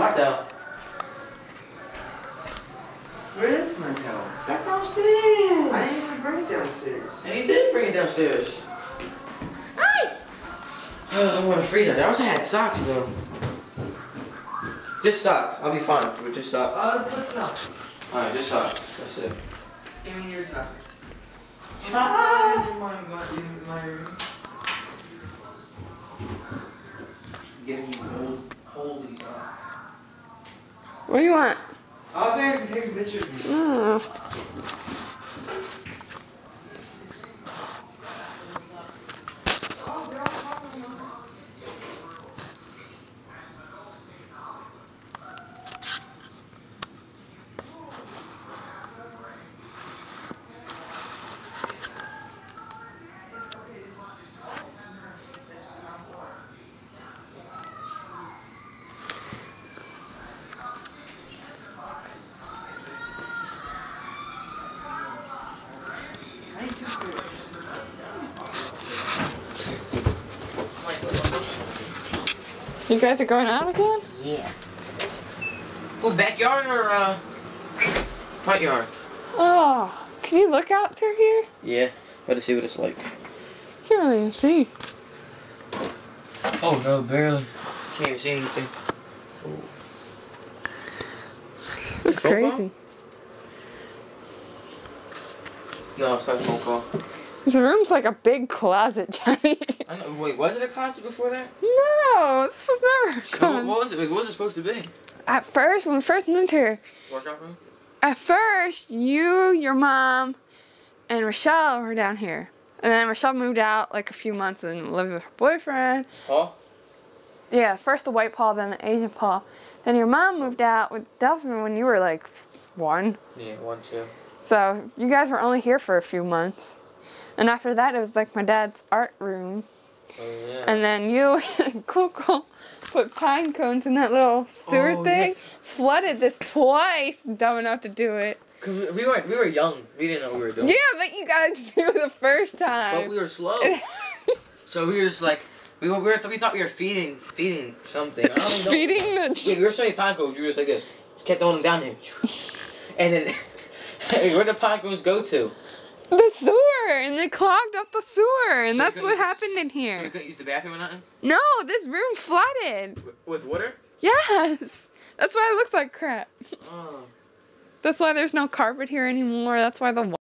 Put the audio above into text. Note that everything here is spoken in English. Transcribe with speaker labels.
Speaker 1: my towel?
Speaker 2: Where is my towel?
Speaker 1: Back downstairs.
Speaker 2: I didn't even bring it downstairs.
Speaker 1: And you did bring it downstairs. I'm gonna freeze it. I also had socks though. Just socks. I'll be fine with just socks.
Speaker 2: Put socks.
Speaker 1: Alright, just socks. That's it.
Speaker 2: Give me your socks.
Speaker 1: Ah.
Speaker 2: My room.
Speaker 1: Give me hold these socks.
Speaker 3: What do you want?
Speaker 2: I'll take a picture of you.
Speaker 3: You guys are going out again?
Speaker 1: Yeah. Well, backyard or front yard?
Speaker 3: Oh, can you look out through here?
Speaker 1: Yeah. Better see what it's like.
Speaker 3: Can't really see.
Speaker 1: Oh no, barely. Can't even see anything.
Speaker 3: That's crazy.
Speaker 1: No, it's not a phone call.
Speaker 3: The room's like a big closet, Johnny.
Speaker 1: I know. Wait, was it a closet before that?
Speaker 3: No, this was never a
Speaker 1: No,
Speaker 3: closet.
Speaker 1: what was it? What was it supposed to be?
Speaker 3: At first, when we first moved here,
Speaker 1: Workout room?
Speaker 3: at first, you, your mom, and Rochelle were down here. And then Rochelle moved out like a few months and lived with her boyfriend.
Speaker 1: Paul?
Speaker 3: Yeah, first the white Paul, then the Asian Paul. Then your mom moved out with Delphine when you were like 1.
Speaker 1: Yeah, 1, 2.
Speaker 3: So you guys were only here for a few months. And after that, it was like my dad's art room.
Speaker 1: Oh, yeah.
Speaker 3: And then you and Coco put pine cones in that little sewer thing.
Speaker 1: Yeah.
Speaker 3: Flooded this twice. Dumb enough to do it.
Speaker 1: Because we were young. We didn't know what we were doing.
Speaker 3: Yeah, but you guys knew the first time.
Speaker 1: But we were slow. So we were just like, we thought we were feeding something. I don't even know.
Speaker 3: Feeding the...
Speaker 1: Yeah, we were so many pine cones. We were just like this. Just kept throwing them down there. And then, where'd the pine cones go to?
Speaker 3: The sewer, and they clogged up the sewer, and
Speaker 1: So
Speaker 3: that's what happened in
Speaker 1: So we
Speaker 3: here.
Speaker 1: couldn't use the bathroom or nothing?
Speaker 3: No, this room flooded.
Speaker 1: With water?
Speaker 3: Yes, that's why it looks like crap.
Speaker 1: Oh.
Speaker 3: That's why there's no carpet here anymore. That's why the